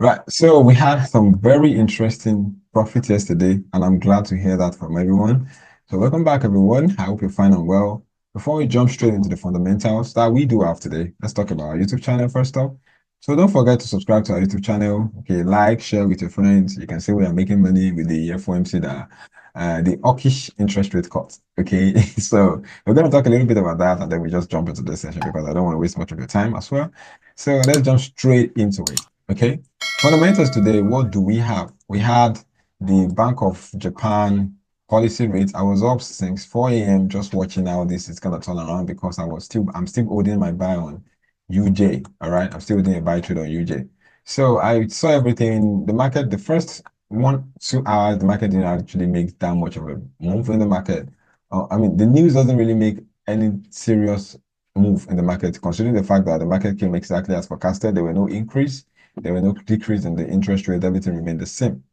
Right. So we had some very interesting profit yesterday, and I'm glad to hear that from everyone. So welcome back, everyone. I hope you're fine and well. Before we jump straight into the fundamentals that we do have today, let's talk about our YouTube channel first off. So don't forget to subscribe to our YouTube channel. Okay, like, share with your friends. You can see we are making money with the FOMC that the hawkish interest rate cut. Okay, so we're going to talk a little bit about that, and then we just jump into this session because I don't want to waste much of your time as well. So let's jump straight into it. Okay. Fundamentals today, what do we have? We had the Bank of Japan policy rate. I was up since 4 a.m. just watching how this is gonna turn around because I'm still holding my buy on UJ. All right. I'm still holding a buy trade on UJ. So I saw everything. The market, the first 1, 2 hours, the market didn't actually make that much of a move in the market. I mean, the news doesn't really make any serious move in the market, considering the fact that the market came exactly as forecasted. There were no increase. There were no decrease in the interest rate. Everything remained the same.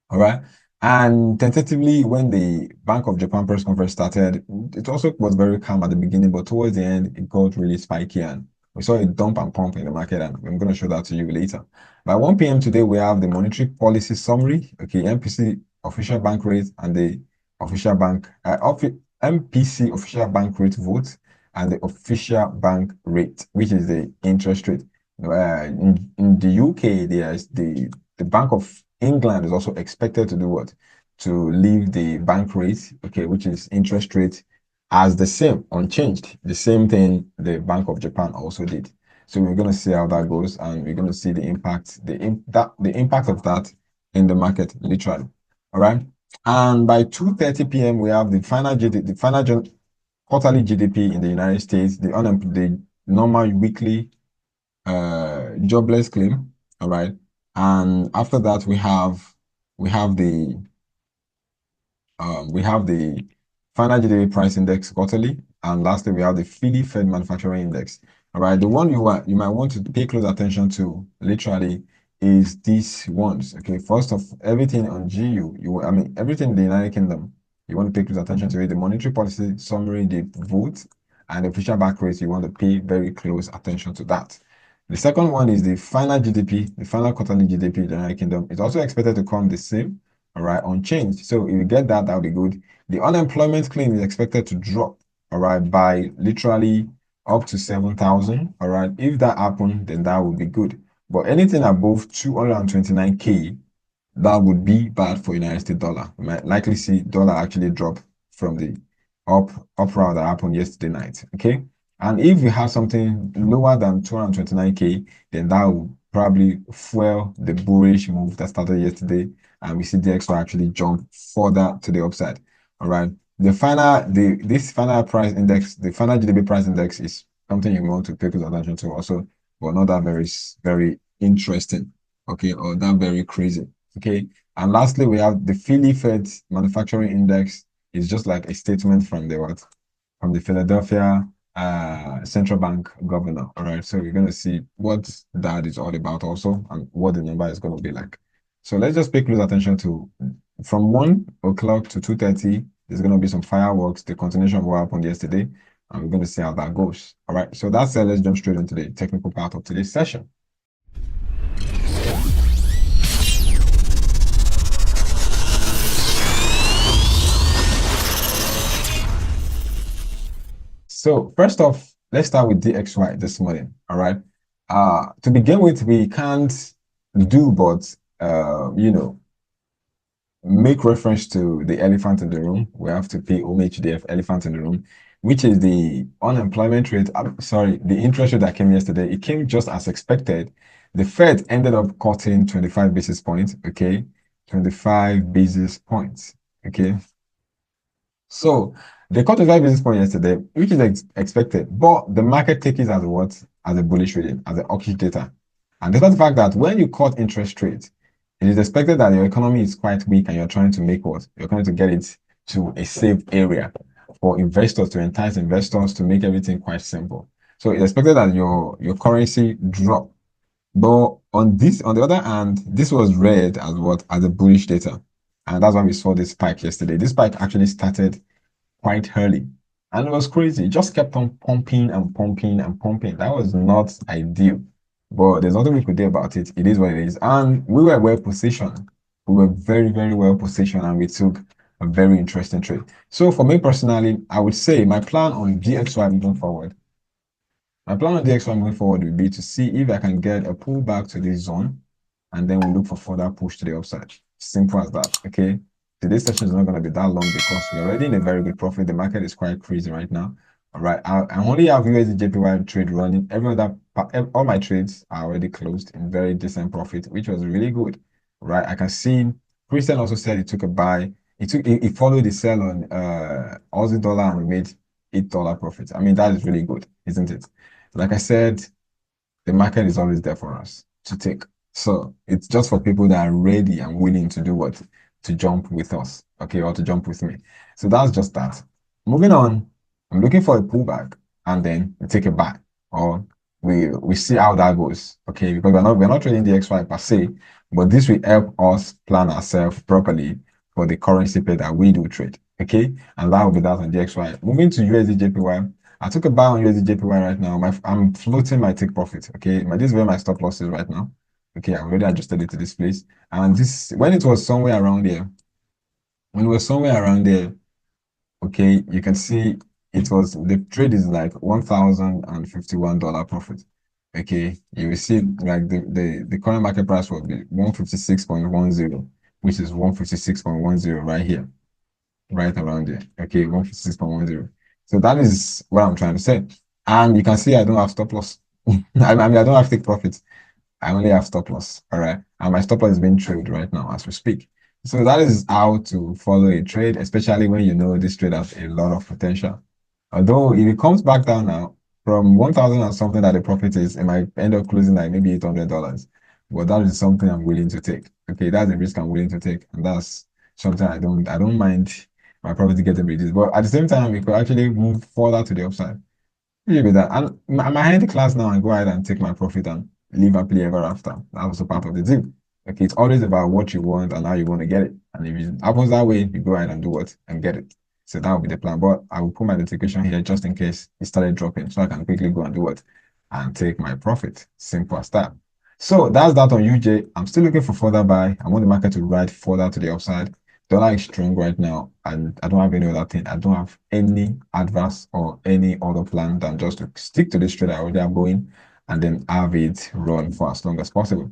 All right. And tentatively, when the Bank of Japan press conference started, it also was very calm at the beginning, but towards the end, it got really spiky and we saw a dump and pump in the market. And I'm going to show that to you later. By 1 p.m. today, we have the monetary policy summary, okay, MPC official bank rate and the official bank, MPC official bank rate vote and the official bank rate, which is the interest rate. In the UK, there's the Bank of England is also expected to do what? To leave the bank rate, okay, which is interest rate, as the same, unchanged. The same thing the Bank of Japan also did. So we're going to see how that goes, and we're going to see the impact, the impact of that in the market, literally. All right. And by 2:30 p.m., we have the final quarterly GDP in the United States, the normal weekly jobless claim. All right. And after that, we have the final GDP price index quarterly, and lastly we have the Philly Fed manufacturing index. All right, the one you might want to pay close attention to literally is these ones. Okay, first of everything on GU, I mean everything in the United Kingdom, you want to pay close attention to it. The monetary policy summary, the vote, and the official back rates, you want to pay very close attention to that. The second one is the final GDP, the final quarterly GDP in the United Kingdom. It's also expected to come the same, all right, unchanged. So if you get that, that'll be good. The unemployment claim is expected to drop, all right, by literally up to 7,000, all right. If that happens, then that would be good. But anything above 229K, that would be bad for United States dollar. We might likely see dollar actually drop from the up round that happened yesterday night. Okay. And if you have something lower than 229K, then that will probably fuel the bullish move that started yesterday. And we see the DXY actually jump further to the upside. All right. This final price index, the final GDP price index is something you want to pay close attention to also, but not that very interesting. Okay, or that very crazy. Okay. And lastly, we have the Philly Fed manufacturing index is just like a statement from the what? From the Philadelphia central bank governor. All right. So we're going to see what that is all about also and what the number is going to be like. So let's just pay close attention to from 1 o'clock to 2:30. There's going to be some fireworks, the continuation of what happened yesterday, and we're going to see how that goes. All right. So that's it. Let's jump straight into the technical part of today's session. So first off, let's start with DXY this morning. All right. To begin with, we can't do but make reference to the elephant in the room. We have to pay homage to the elephant in the room, which is the unemployment rate. Sorry, the interest rate that came yesterday. It came just as expected. The Fed ended up cutting 25 basis points. Okay, 25 basis points. Okay. So they cut 25 basis points yesterday, which is expected, but the market takes it as what? As a bullish reading, as a hawkish data. And despite the fact that when you cut interest rates, it is expected that your economy is quite weak and you're trying to make what? You're trying to get it to a safe area for investors, to entice investors, to make everything quite simple. So it's expected that your currency drop. But on the other hand, this was read as what? As a bullish data. And that's why we saw this spike yesterday. This spike actually started quite early. And it was crazy. It just kept on pumping and pumping and pumping. That was not ideal. But there's nothing we could do about it. It is what it is. And we were well positioned. We were very, very well positioned, and we took a very interesting trade. So for me personally, I would say my plan on DXY moving forward. My plan on DXY moving forward would be to see if I can get a pullback to this zone, and then we'll look for further push to the upside. Simple as that. Okay. Today's session is not going to be that long because we're already in a very good profit. The market is quite crazy right now. All right. I only have USD JPY trade running. All my trades are already closed in very decent profit, which was really good. Right. I can see Christian also said he took a buy. He followed the sell on Aussie dollar and we made $8 profit. I mean, that is really good, isn't it? Like I said, the market is always there for us to take. So it's just for people that are ready and willing to do what? To jump with us, okay, or to jump with me. So that's just that. Moving on, I'm looking for a pullback and then we take it back, or we see how that goes, okay, because we're not trading the XY per se, but this will help us plan ourselves properly for the currency pair that we do trade, okay, and that will be that on the XY. Moving to USD JPY, I took a buy on USD JPY right now. I'm floating my take profit. Okay, this is where my stop loss is right now. Okay, I've already adjusted it to this place. And this when it was somewhere around there, when it was somewhere around there, okay, you can see it was the trade is like $1,051 profit. Okay, you will see like the current market price will be 156.10, which is 156.10 right here, right around there. Okay, 156.10. So that is what I'm trying to say. And you can see I don't have stop loss. I mean, I don't have take profits. I only have stop loss. All right. And my stop loss is being traded right now as we speak. So that is how to follow a trade, especially when you know this trade has a lot of potential. Although if it comes back down now from 1,000 and something that the profit is, it might end up closing like maybe $800. But that is something I'm willing to take. Okay, that's a risk I'm willing to take. And that's something I don't mind my profit getting reduced. But at the same time, it could actually move further to the upside. Yeah, with that. And my end the class now and go ahead and take my profit and live happily ever after. That's also part of the deal. Okay, it's always about what you want and how you want to get it. And if it happens that way, you go ahead and do what and get it. So that will be the plan. But I will put my notification here just in case it started dropping, so I can quickly go and do what and take my profit. Simple as that. So that's that on UJ. I'm still looking for further buy. I want the market to ride further to the upside. Dollar is strong right now, and I don't have any other thing. I don't have any adverse or any other plan than just to stick to this trade I already have going and then have it run for as long as possible.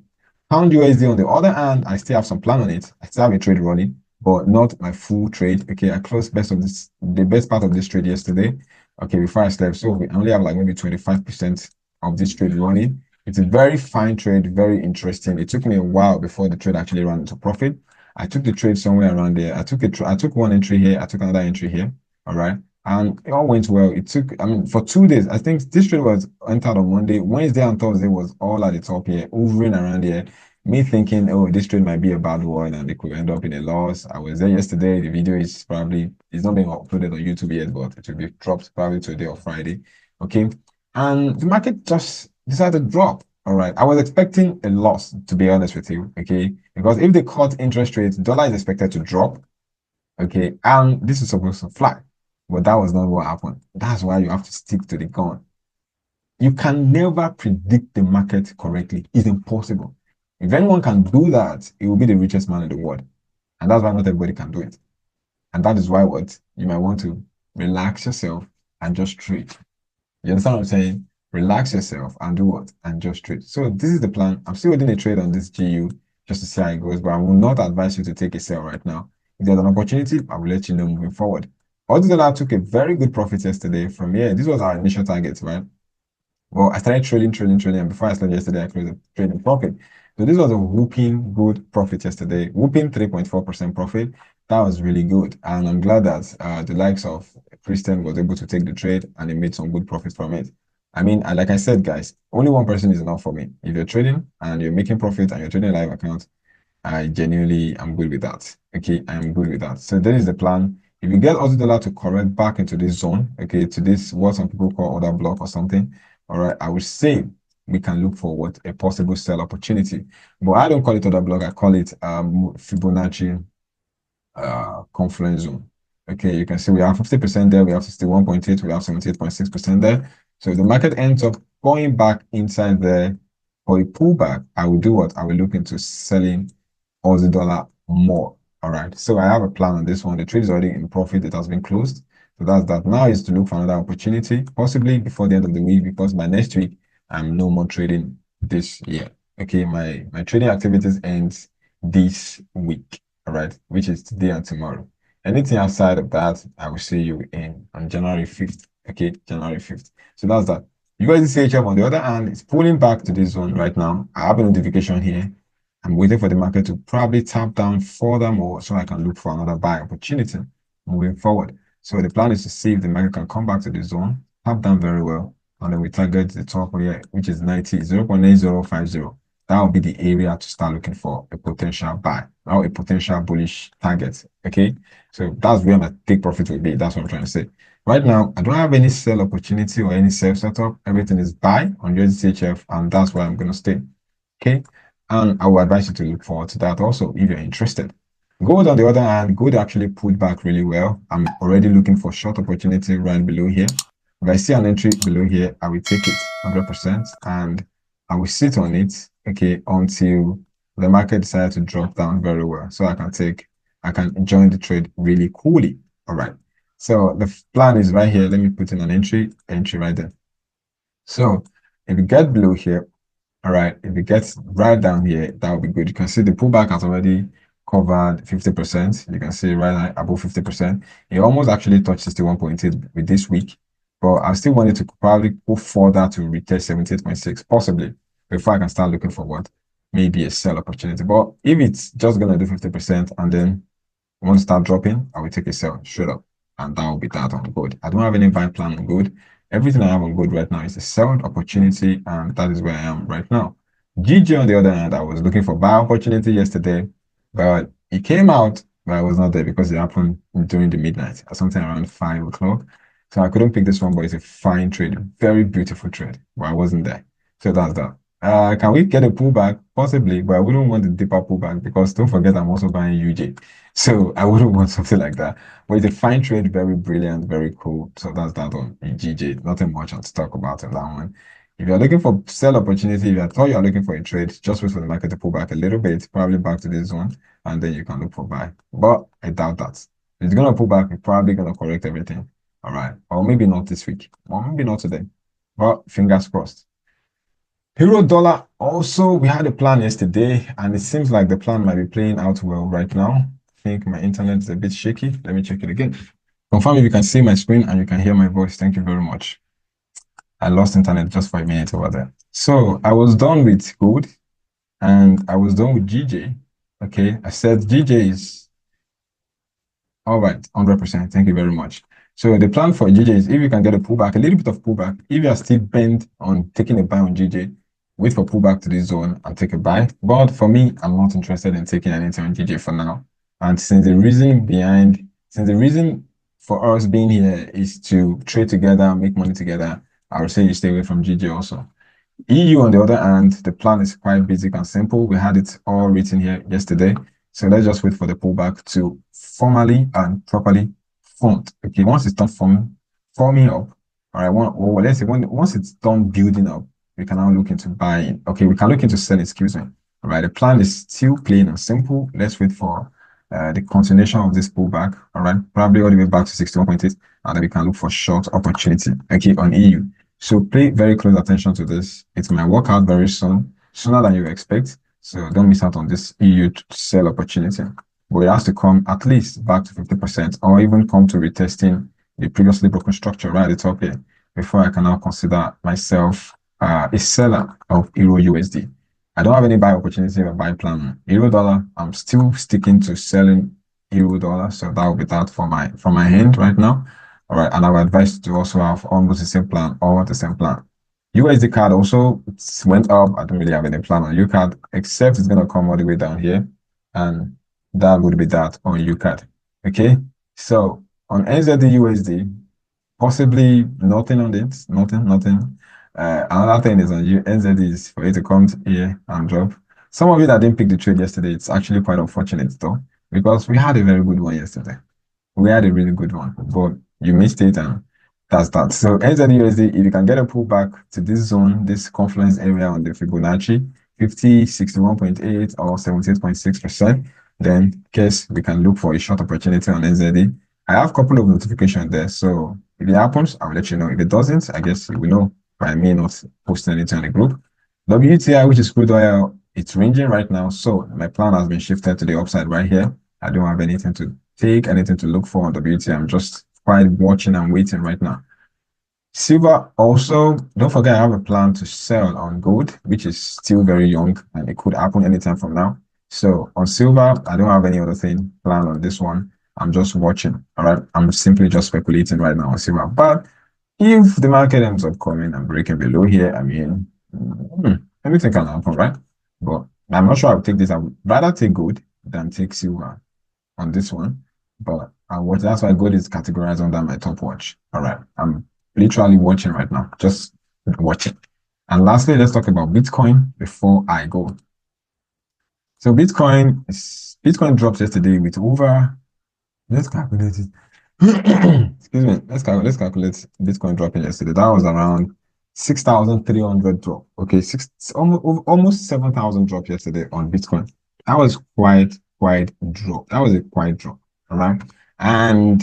Pound USD on the other hand, I still have some plan on it. I still have a trade running, but not my full trade. Okay, I closed the best part of this trade yesterday. Okay, before I slept. So we only have like maybe 25% of this trade running. It's a very fine trade, very interesting. It took me a while before the trade actually ran into profit. I took the trade somewhere around there. I took one entry here. I took another entry here. All right. And it all went well. It took, I mean, for 2 days, I think this trade was entered on Monday. Wednesday and Thursday was all at the top here, hovering around here. Me thinking, oh, this trade might be a bad one and it could end up in a loss. I was there yesterday. The video is probably, it's not being uploaded on YouTube yet, but it will be dropped probably today or Friday. Okay. And the market just decided to drop. All right. I was expecting a loss, to be honest with you. Okay. Because if they cut interest rates, dollar is expected to drop. Okay. And this is supposed to fly. But that was not what happened. That's why you have to stick to the gun. You can never predict the market correctly. It's impossible. If anyone can do that, it will be the richest man in the world. And that's why not everybody can do it. And that is why what you might want to relax yourself and just trade. You understand what I'm saying? Relax yourself and do what? And just trade. So this is the plan. I'm still holding a trade on this GU just to see how it goes, but I will not advise you to take a sell right now. If there's an opportunity, I will let you know moving forward. Although I took a very good profit yesterday from here. This was our initial target, right? Well, I started trading, and before I started yesterday, I closed a trading profit. So this was a whooping good profit yesterday, whooping 3.4% profit. That was really good. And I'm glad that the likes of Christian was able to take the trade and he made some good profit from it. I mean, like I said, guys, only one person is enough for me. If you're trading and you're making profit and you're trading a live account, I genuinely am good with that. Okay, I'm good with that. So that is the plan. If you get Aussie dollar to correct back into this zone, okay, to this what some people call order block or something, all right, I would say we can look for what a possible sell opportunity. But I don't call it order block, I call it Fibonacci confluence zone. Okay, you can see we have 50% there, we have 61.8, we have 78.6% there. So if the market ends up going back inside there, For a pullback, I will do what? I will look into selling Aussie dollar more. All right. So I have a plan on this one. The trade is already in profit. It has been closed. So that's that. Now is to look for another opportunity, possibly before the end of the week, because by next week, I'm no more trading this year. Okay. My trading activities ends this week. All right. Which is today and tomorrow. Anything outside of that, I will see you in on January 5th. Okay. January 5th. So that's that. USDCHF on the other hand, it's pulling back to this zone right now. I have a notification here. I'm waiting for the market to probably tap down furthermore so I can look for another buy opportunity moving forward. So the plan is to see if the market can come back to the zone, tap down very well, and then we target the top here, which is 0.8050. That will be the area to start looking for a potential buy or a potential bullish target. Okay. So that's where my take profit will be. That's what I'm trying to say. Right now, I don't have any sell opportunity or any sell setup. Everything is buy on USDCHF, and that's where I'm going to stay. Okay. And I would advise you to look forward to that also if you're interested. Gold, on the other hand, gold actually pulled back really well. I'm already looking for short opportunity right below here. If I see an entry below here, I will take it 100% and I will sit on it, okay, until the market decides to drop down very well. So I can join the trade really coolly. All right. So the plan is right here. Let me put in an entry right there. So if you get below here, all right, if it gets right down here, that would be good. You can see the pullback has already covered 50%. You can see right above 50%. It almost actually touched 61.8 with this week, but I still wanted to probably go further to retest 78.6, possibly, before I can start looking for what? Maybe a sell opportunity. But if it's just going to do 50% and then once start dropping, I will take a sell straight up. And that will be that on gold. I don't have any buy plan on gold. Everything I have on gold right now is a sell opportunity, and that is where I am right now. GG, on the other hand, I was looking for buy opportunity yesterday, but it came out, but I was not there because it happened during the midnight, or something around 5 o'clock. So I couldn't pick this one, but it's a fine trade, very beautiful trade, but I wasn't there. So that's that. Can we get a pullback? Possibly, but I wouldn't want a deeper pullback because don't forget I'm also buying UJ. So I wouldn't want something like that. But it's a fine trade, very brilliant, very cool. So that's that on GJ. Nothing much to talk about in that one. If you're looking for sell opportunity, if you thought you're looking for a trade, just wait for the market to pull back a little bit, probably back to this one, and then you can look for buy. But I doubt that. If it's gonna pull back, it's probably gonna correct everything. All right. Or maybe not this week, or maybe not today. But fingers crossed. Euro dollar also, we had a plan yesterday, and it seems like the plan might be playing out well right now. I think my internet is a bit shaky. Let me check it again. Confirm if you can see my screen and you can hear my voice. Thank you very much. I lost internet just for a minute over there. So I was done with gold and I was done with GJ. Okay, I said GJ is all right, 100%. Thank you very much. So the plan for GJ is if you can get a pullback, a little bit of pullback, if you are still bent on taking a buy on GJ, wait for pullback to this zone and take a buy. But for me, I'm not interested in taking anything on GJ for now. And since the reason for us being here is to trade together, make money together, I would say you stay away from GJ also. EU, on the other hand, the plan is quite basic and simple. We had it all written here yesterday. So let's just wait for the pullback to formally and properly form. Okay, once it's done forming up, all right, or let's say once it's done building up, we can now look into buying. Okay, we can look into selling, excuse me. All right, the plan is still plain and simple. Let's wait for the continuation of this pullback. All right, probably all the way back to 61.8, and then we can look for short opportunity, okay, on EU. So pay very close attention to this. It might work out very soon, sooner than you expect. So don't miss out on this EU sell opportunity. But it has to come at least back to 50% or even come to retesting the previously broken structure right at the top here before I can now consider myself a seller of Euro USD. I don't have any buy opportunity or buy plan. Euro dollar, I'm still sticking to selling Euro dollar. So that will be that for my hand right now. All right, and I would advise to also have almost the same plan or the same plan. USD card also went up. I don't really have any plan on U card, except it's going to come all the way down here. And that would be that on U card. Okay, so on NZD USD, possibly nothing on it, nothing. Another thing is on NZD is for it to come here and drop. Some of you that didn't pick the trade yesterday, it's actually quite unfortunate though, because we had a very good one yesterday. We had a really good one, but you missed it and That's that. So NZUSD, if you can get a pullback to this zone, this confluence area on the Fibonacci, 50, 61.8 or 78.6%, then guess we can look for a short opportunity on NZD. I have a couple of notifications there. So if it happens, I'll let you know. If it doesn't, I guess you will know by me not posting anything on the group. WTI, which is crude oil, it's ranging right now. So my plan has been shifted to the upside right here. I don't have anything to take, anything to look for on WTI. I'm just quite watching and waiting right now. Silver also, don't forget I have a plan to sell on gold, which is still very young and it could happen anytime from now. So on silver, I don't have any other thing planned on this one. I'm just watching. All right. I'm simply just speculating right now on silver. But if the market ends up coming and breaking below here, I mean, anything can happen, right? But I'm not sure I'll take this. I would rather take gold than take silver on this one. But that's why gold is categorized under my top watch. All right. I'm literally watching right now, just watching. And lastly, let's talk about Bitcoin before I go. So Bitcoin dropped yesterday with over, let's calculate it. Excuse me. Let's calculate Bitcoin dropping yesterday. That was around 6,300 drop. Okay, almost 7,000 drop yesterday on Bitcoin. That was quite drop. That was a quite drop. All right. And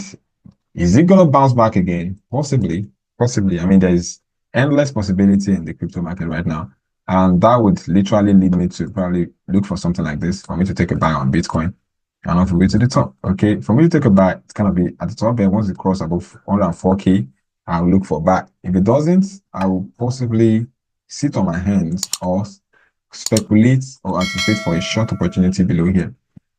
is it gonna bounce back again? Possibly, possibly. I mean, there is endless possibility in the crypto market right now. And that would literally lead me to probably look for something like this for me to take a buy on Bitcoin and off the way to the top. Okay. For me to take a buy, it's gonna be at the top here. Once it crosses above 104K, I'll look for buy. If it doesn't, I will possibly sit on my hands or speculate or anticipate for a short opportunity below here.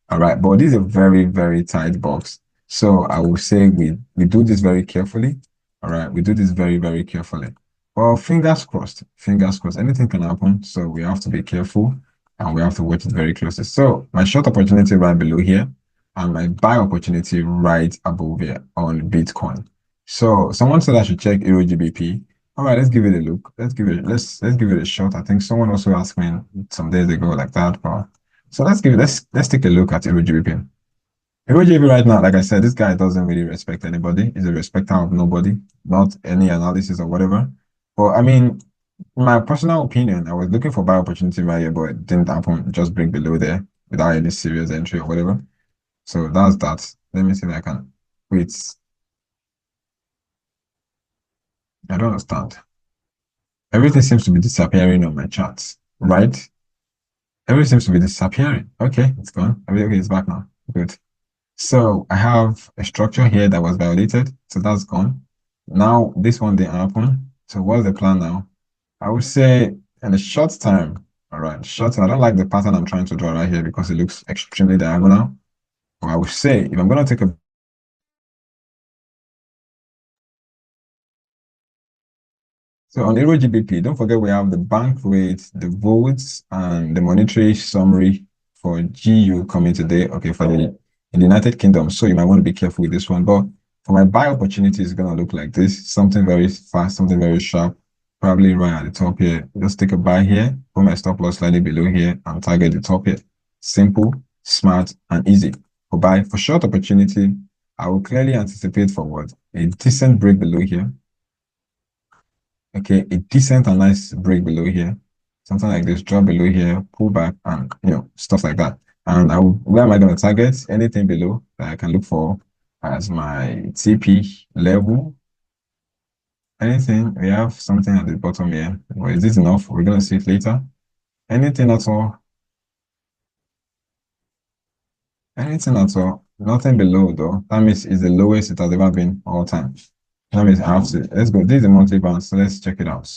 All right, but this is a very, very tight box. So I will say we do this very carefully. All right, we do this very, very carefully. Well, fingers crossed, fingers crossed. Anything can happen. So we have to be careful and we have to watch it very closely. So my short opportunity right below here and my buy opportunity right above here on Bitcoin. So someone said I should check Euro GBP. All right, let's give it a look. Let's give it a shot. I think someone also asked me some days ago like that, but so let's take a look at Irojibi. Irojibi right now, like I said, this guy doesn't really respect anybody. He's a respecter of nobody, not any analysis or whatever. But I mean, my personal opinion, I was looking for buy opportunity right here, but it didn't happen. Just break below there without any serious entry or whatever. So that's that. Let me see if I can wait. I don't understand. Everything seems to be disappearing on my charts, right? Everything seems to be disappearing. Okay, it's gone. Okay, it's back now. Good. So I have a structure here that was violated. So that's gone. Now this one didn't happen. So what's the plan now? I would say in a short time, all right, short time. I don't like the pattern I'm trying to draw right here because it looks extremely diagonal. But I would say if I'm going to take a So on Euro GBP, don't forget we have the bank rate, the votes, and the monetary summary for GU coming today. Okay, for in the United Kingdom. So you might want to be careful with this one. But for my buy opportunity, it's gonna look like this: something very fast, something very sharp, probably right at the top here. Just take a buy here, put my stop loss slightly below here, and target the top here. Simple, smart, and easy. For buy for short opportunity, I will clearly anticipate for what a decent break below here. Okay, a decent and nice break below here, something like this, drop below here, pull back, and stuff like that. And where am I going to target? Anything below that I can look for as my TP level. Anything, we have something at the bottom here. Well, is this enough? We're going to see it later. Anything at all, anything at all, nothing below though. That means it's the lowest it has ever been all time. That means I have to, let's go. This is the monthly band, so let's check it out.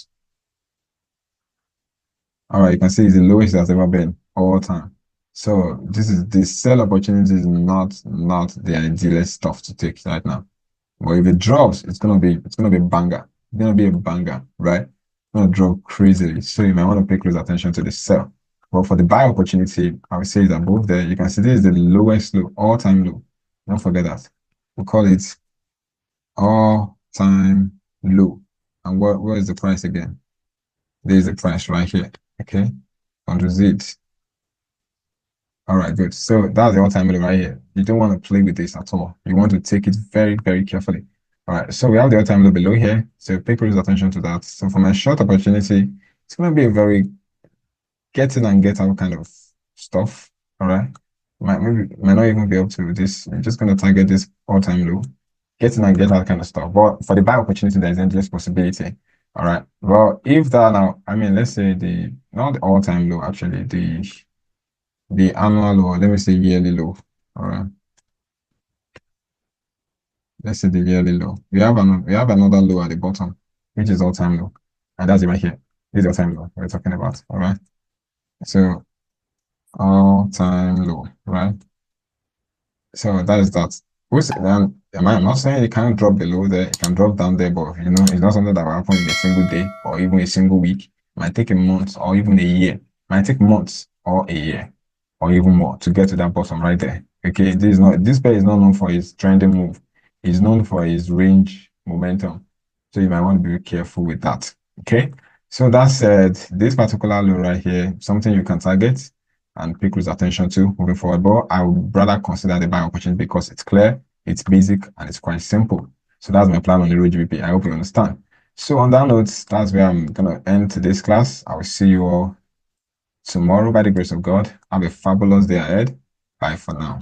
All right, you can see it's the lowest it has ever been all time. So this is the sell opportunity is not the idealist stuff to take right now. But if it drops, it's gonna be a banger. It's gonna be a banger, right? It's gonna drop crazily. So you might want to pay close attention to the sell. But for the buy opportunity, I would say it's above there. You can see this is the lowest low, all-time low. Don't forget that. We call it all-time low. And what is the price again? There's the price right here. Okay. Control Z. All right, good. So that's the all-time low right here. You don't want to play with this at all. You want to take it very, very carefully. All right, so we have the all-time low below here. So pay close attention to that. So for my short opportunity, it's going to be a very get in and get out kind of stuff. All right. Might not even be up to this. I'm just gonna target this all-time low. Get in and get out kind of stuff. But for the buy opportunity, there's endless possibility. All right. Well, if that now, I mean, let's say the not the all-time low, actually, the annual low, let me say yearly low. All right. Let's say the yearly low. We have another low at the bottom, which is all-time low. And that's even here. This is all-time low we're talking about. All right. So all-time low, right? So that is that. I'm not saying it can't drop below there, it can drop down there, but it's not something that will happen in a single day or even a single week. It might take a month or even a year. It might take months or a year or even more to get to that bottom right there. Okay, this pair is not known for its trending move. It's known for its range momentum. So you might want to be careful with that. Okay. So that said, this particular low right here, something you can target and pay close attention to moving forward. But I would rather consider the buy opportunity because it's clear, it's basic, and it's quite simple. So that's my plan on the Euro GBP. I hope you understand. So on that note, that's where I'm gonna end today's class. I will see you all tomorrow by the grace of God. Have a fabulous day ahead. Bye for now.